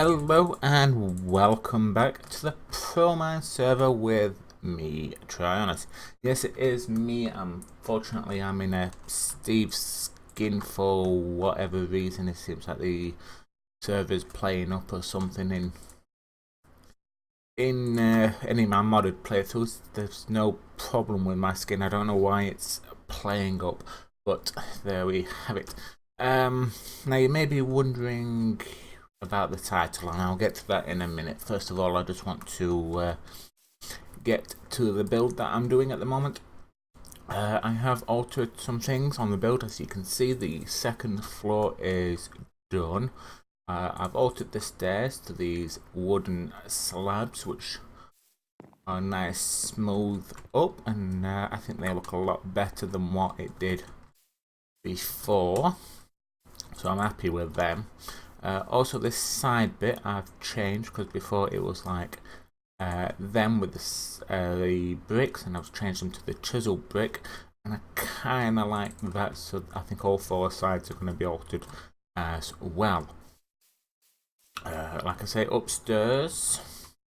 Hello and welcome back to the ProMine server with me, Tryonus. Yes, it is me. Unfortunately, I'm in a Steve skin for whatever reason. It seems like the server's playing up or something in any of my modded playthroughs. There's no problem with my skin. I don't know why it's playing up, but there we have it. Now you may be wondering about the title, and I'll get to that in a minute. First of all, I just want to get to the build that I'm doing at the moment. I have altered some things on the build. As you can see, the second floor is done. I've altered the stairs to these wooden slabs, which are nice smooth up, and I think they look a lot better than what it did before, so I'm happy with them. Also, this side bit I've changed, because before it was like them with the bricks, and I've changed them to the chisel brick, and I kind of like that, so I think all four sides are going to be altered as well. Like I say, upstairs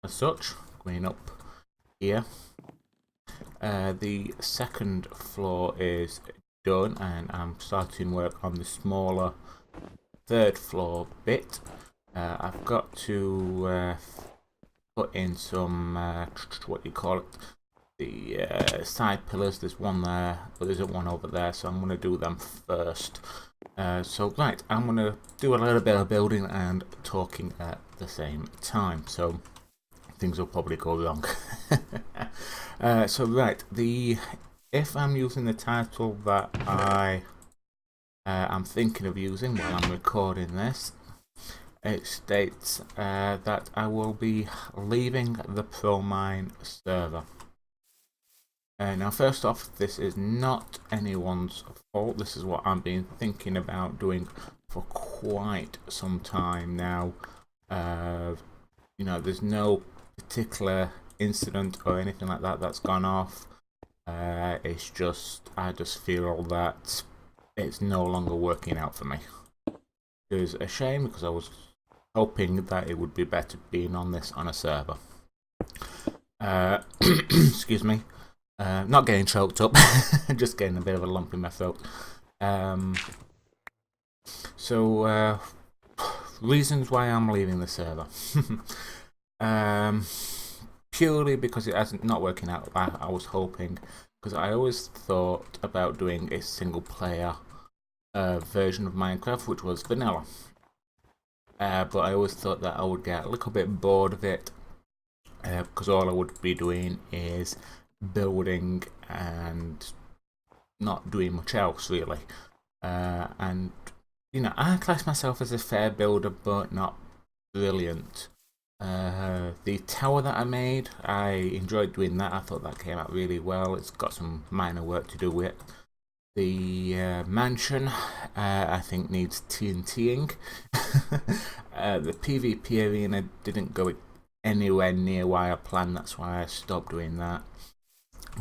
as such, going up here, the second floor is done, and I'm starting work on the smaller third floor bit. I've got to put in some what do you call it, the side pillars. There's one there, but there's one over there, so I'm going to do them first. So right, I'm going to do a little bit of building and talking at the same time, so things will probably go wrong. So right, if I'm using the title that I'm thinking of using while I'm recording this, it states that I will be leaving the ProMine server. Now, first off, this is not anyone's fault. This is what I've been thinking about doing for quite some time now. You know, there's no particular incident or anything like that that's gone off. It's just, I just feel that it's no longer working out for me. It's a shame, because I was hoping that it would be better being on this on a server. Excuse me. Not getting choked up, just getting a bit of a lump in my throat. So, reasons why I'm leaving the server. Purely because it hasn't not working out like I was hoping, because I always thought about doing a single player version of Minecraft, which was vanilla. But I always thought that I would get a little bit bored of it, because all I would be doing is building and not doing much else really. And you know, I class myself as a fair builder, but not brilliant. The tower that I made, I enjoyed doing that. I thought that came out really well. It's got some minor work to do with it. The mansion, I think, needs TNTing. The PvP arena didn't go anywhere near where I planned, that's why I stopped doing that.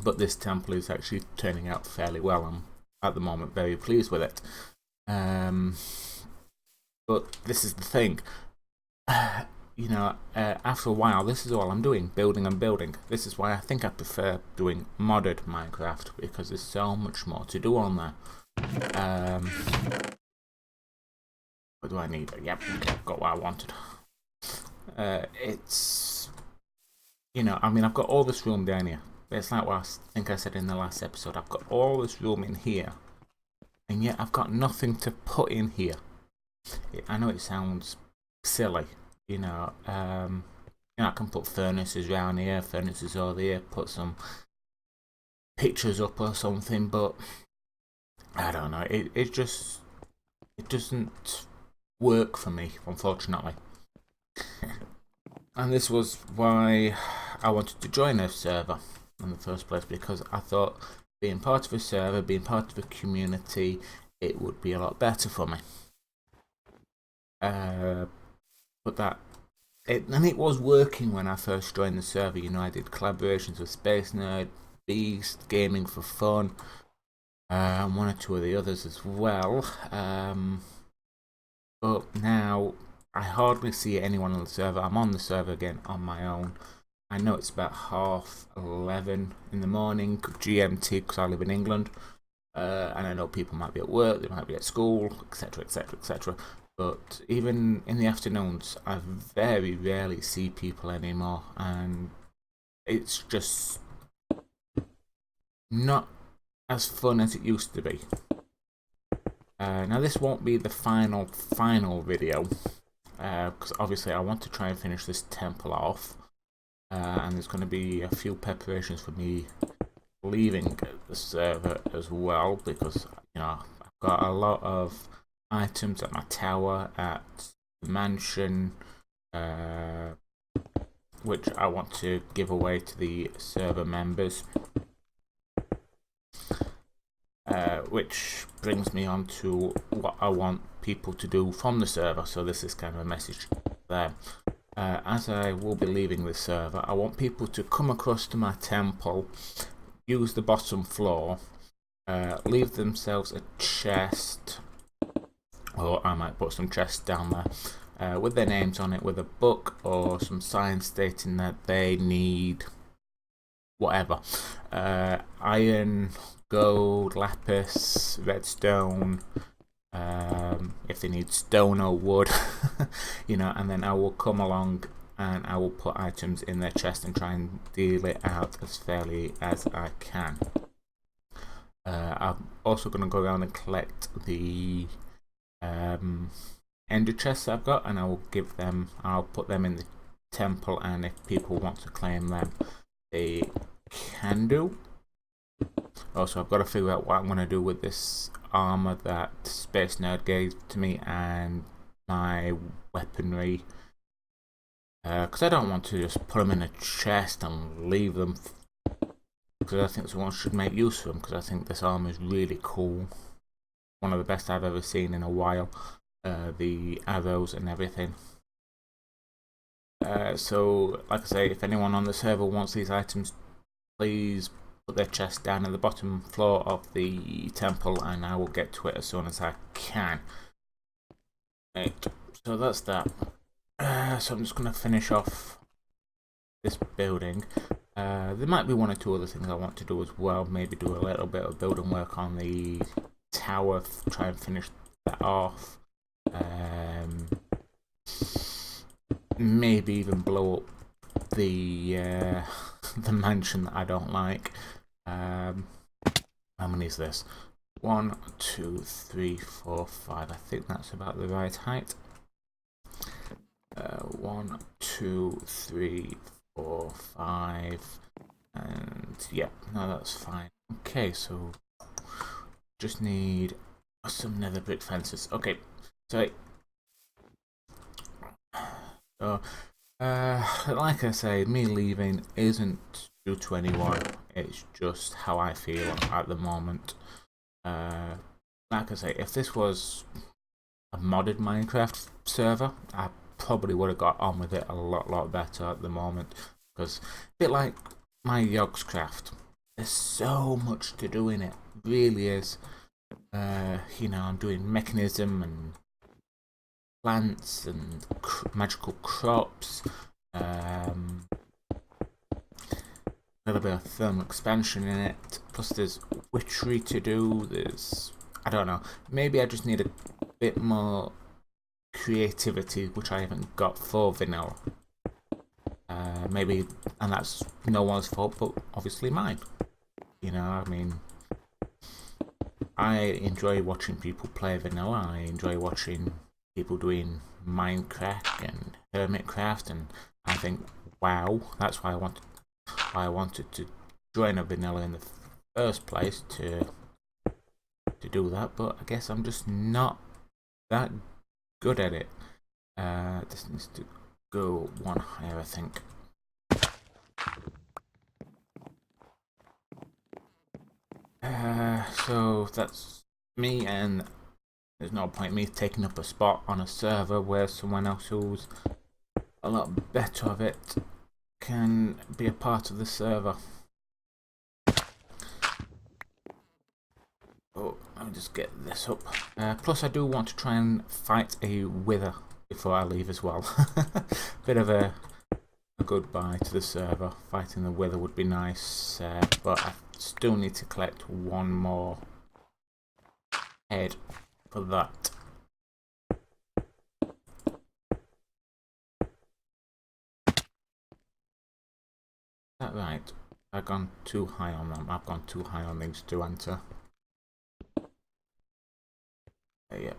But this temple is actually turning out fairly well. I'm at the moment very pleased with it. But this is the thing. You know, after a while, this is all I'm doing, building and building. This is why I think I prefer doing modded Minecraft, because there's so much more to do on there. What do I need? Yep, okay, I've got what I wanted. It's, you know, I mean, I've got all this room down here. It's like what I think I said in the last episode. I've got all this room in here, and yet I've got nothing to put in here. I know it sounds silly. You know, I can put furnaces around here, furnaces over here, put some pictures up or something, but I don't know. It doesn't work for me, unfortunately. And this was why I wanted to join a server in the first place, because I thought being part of a server, being part of a community, it would be a lot better for me. But that, and it was working when I first joined the server. You know, I did collaborations with Space Nerd, Beast, Gaming for Fun, and one or two of the others as well. But now I hardly see anyone on the server. I'm on the server again on my own. I know it's about 11:30 in the morning GMT because I live in England, and I know people might be at work, they might be at school, etc, etc, etc. But even in the afternoons, I very rarely see people anymore, and it's just not as fun as it used to be. Now this won't be the final video, because obviously I want to try and finish this temple off, and there's going to be a few preparations for me leaving the server as well, because I've got a lot of items at my tower, at the mansion, which I want to give away to the server members. Which brings me on to what I want people to do from the server, so this is kind of a message there. As I will be leaving the server, I want people to come across to my temple, use the bottom floor, leave themselves a chest, or I might put some chests down there, with their names on it, with a book or some sign stating that they need whatever, iron, gold, lapis, redstone, if they need stone or wood, and then I will come along and I will put items in their chest and try and deal it out as fairly as I can. I'm also going to go around and collect the ender chests I've got, and I'll put them in the temple, and if people want to claim them, they can do. Also, I've got to figure out what I'm going to do with this armor that Space Nerd gave to me and my weaponry, because I don't want to just put them in a chest and leave them, because I think someone should make use of them, because I think this armor is really cool, one of the best I've ever seen in a while, the arrows and everything. So like I say, if anyone on the server wants these items, please put their chest down at the bottom floor of the temple, and I will get to it as soon as I can. Right, so that's that. So I'm just going to finish off this building. There might be one or two other things I want to do as well. Maybe do a little bit of building work on the tower, try and finish that off. Maybe even blow up the mansion that I don't like. How many is this? 1, 2, 3, 4, 5. I think that's about the right height. 1, 2, 3, 4, 5, and yeah, no, that's fine. Okay, so just need some nether brick fences. Okay, so like I say, me leaving isn't due to anyone, it's just how I feel at the moment. Like I say, if this was a modded Minecraft server, I probably would have got on with it a lot better at the moment, because a bit like my Yogscraft, there's so much to do in it, really is. I'm doing mechanism and plants and magical crops, a little bit of thermal expansion in it, plus there's witchery to do, I don't know, maybe I just need a bit more creativity, which I haven't got for vanilla. Maybe, and that's no one's fault, but obviously mine. I mean, I enjoy watching people play vanilla, I enjoy watching people doing Minecraft and Hermitcraft, and I think, wow, that's why I wanted to join a vanilla in the first place, to do that, but I guess I'm just not that good at it. This needs to go one higher, I think. So that's me, and there's no point me taking up a spot on a server where someone else who's a lot better of it can be a part of the server. Oh, let me just get this up. Plus I do want to try and fight a wither, before I leave as well. Bit of a goodbye to the server. Fighting the wither would be nice, but I still need to collect one more head for that. Is that right? I've gone too high on them. I've gone too high on these to enter. Yep.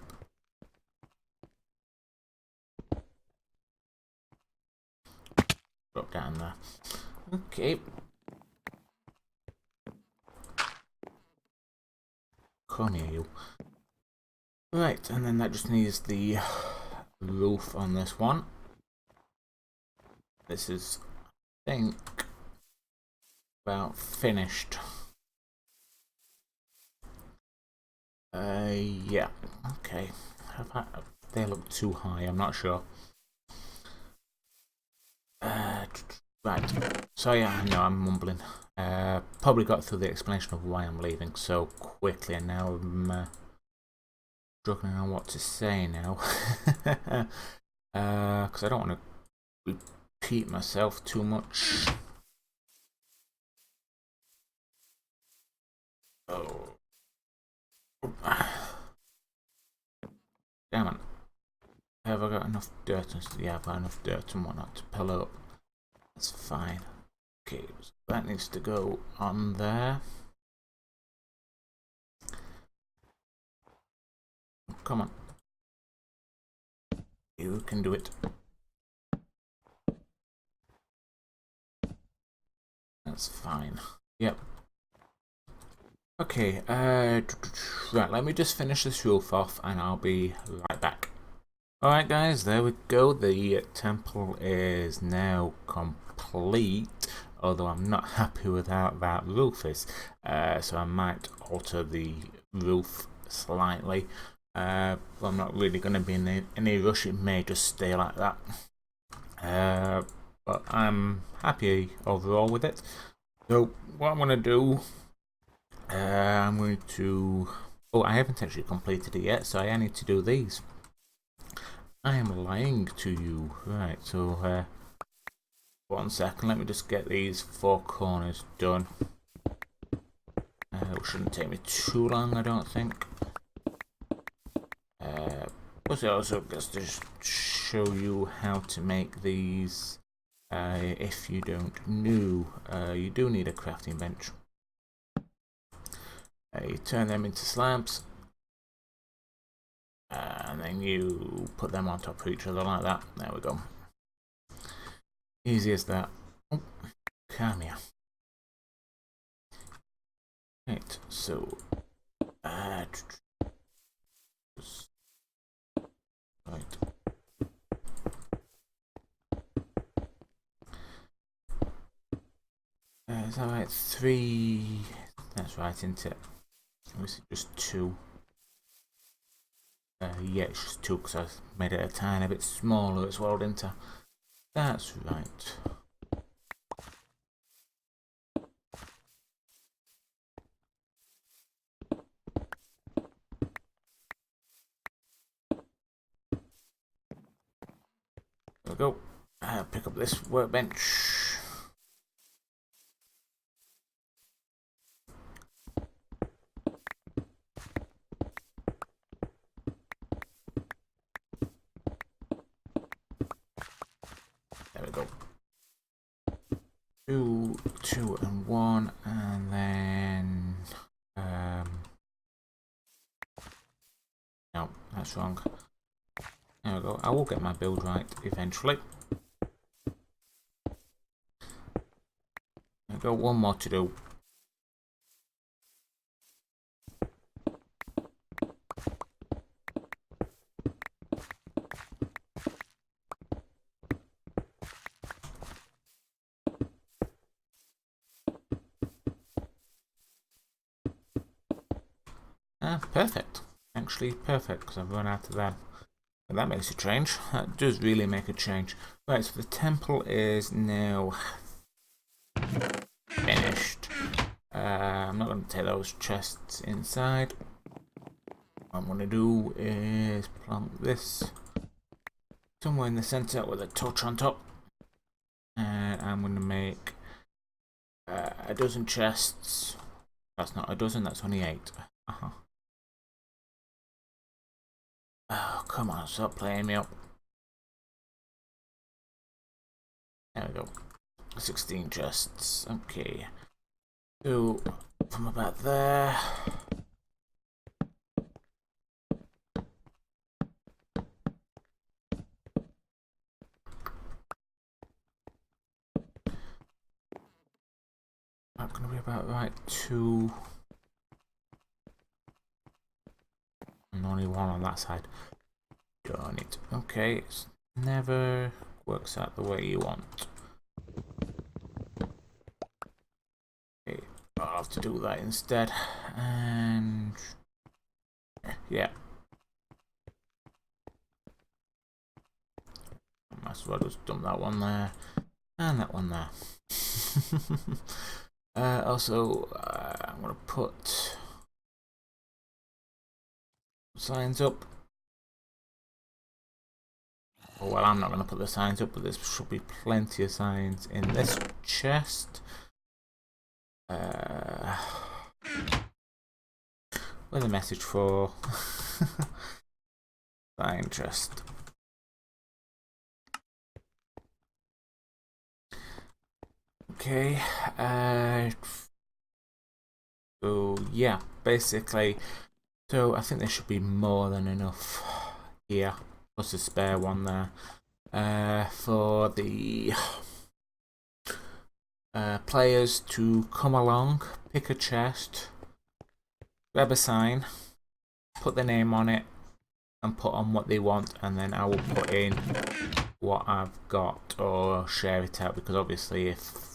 Drop down there. Okay. Come here, you. Right, and then that just needs the roof on this one. This is, I think, about finished. Yeah. Okay. They look too high. I'm not sure. Right. So yeah, I know I'm mumbling. Probably got through the explanation of why I'm leaving so quickly, and now I'm struggling on what to say now. Because I don't want to repeat myself too much. Oh. Damn it. Have I got enough dirt? Yeah, I've got enough dirt and whatnot to pull up. That's fine. Okay, so that needs to go on there. Come on. You can do it. That's fine. Yep. Okay, right, let me just finish this roof off and I'll be right back. Alright guys, there we go. The temple is now complete, although I'm not happy with how that roof is. So I might alter the roof slightly. I'm not really going to be in any rush. It may just stay like that. But I'm happy overall with it. So what I'm going to do, I'm going to... Oh, I haven't actually completed it yet, so I need to do these. I am lying to you. Right, so 1 second, let me just get these 4 corners done. It shouldn't take me too long, I don't think. But it also gets to show you how to make these. If you don't know, you do need a crafting bench. You turn them into slabs. And then you put them on top of each other like that. There we go. Easy as that. Oh, come here. Right, so right. Is that right? 3. That's right, isn't it? Or is it just 2? Yeah, it's just 2 because I've made it a tiny bit smaller as well, didn't I? That's right. There we go. Pick up this workbench. There we go. 2, 2 and 1, and then no, that's wrong. There we go. I will get my build right eventually. There we go. 1 more to do. Perfect. Actually perfect, because I've run out of that. But that makes a change. That does really make a change. Right, so the temple is now finished. I'm not going to take those chests inside. What I'm going to do is plonk this somewhere in the centre with a torch on top. And I'm going to make a dozen chests. That's not a dozen, that's only 8. Oh, come on, stop playing me up. There we go. 16 chests. Okay. So, from about there. That's going to be about right 2. And only 1 on that side. Darn it. Okay, it never works out the way you want. Okay, I'll have to do that instead. And yeah. Might as well just dump that one there. And that one there. Also, I'm going to put signs up. Oh, well, I'm not going to put the signs up, but there should be plenty of signs in this chest. With a message for sign chest. Okay, so yeah, basically, so I think there should be more than enough here, plus a spare one there, for the players to come along, pick a chest, grab a sign, put their name on it, and put on what they want, and then I will put in what I've got or share it out, because obviously if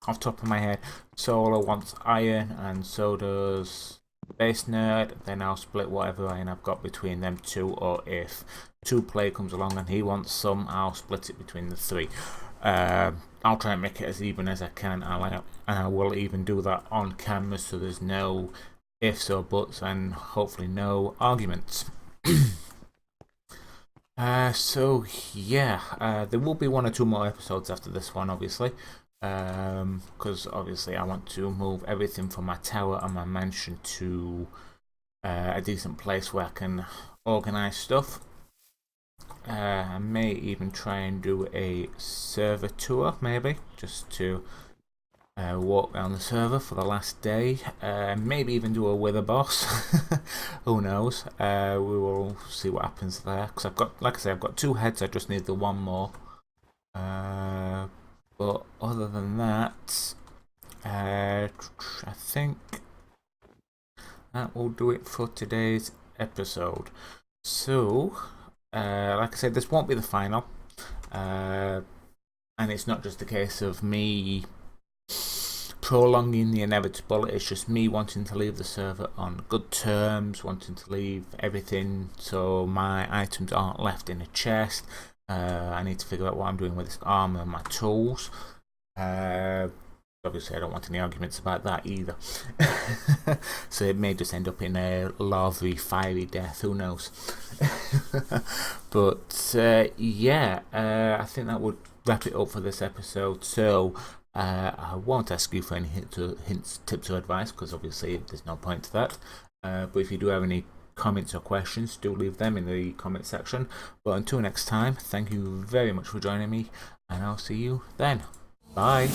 off the top of my head Solar wants iron and so does Base Nerd, then I'll split whatever iron I've got between them 2, or if 2Play comes along and he wants some, I'll split it between the 3. I'll try and make it as even as I can, and I will even do that on camera so there's no ifs or buts and hopefully no arguments. So yeah, there will be 1 or 2 more episodes after this one, obviously, because obviously I want to move everything from my tower and my mansion to a decent place where I can organise stuff. I may even try and do a server tour, maybe, just to walk around the server for the last day. Maybe even do a with a boss. Who knows? We will see what happens there. Because I've got, like I say, I've got 2 heads. I just need the 1 more. But other than that, I think that will do it for today's episode. So, like I said, this won't be the final. And it's not just a case of me prolonging the inevitable, it's just me wanting to leave the server on good terms, wanting to leave everything so my items aren't left in a chest. I need to figure out what I'm doing with this armor and my tools. Obviously I don't want any arguments about that either. So it may just end up in a lavy, fiery death, who knows. But yeah, I think that would wrap it up for this episode. So I won't ask you for any hints, tips or advice, because obviously there's no point to that. But if you do have any comments or questions, do leave them in the comment section. But until next time, thank you very much for joining me, and I'll see you then. Bye.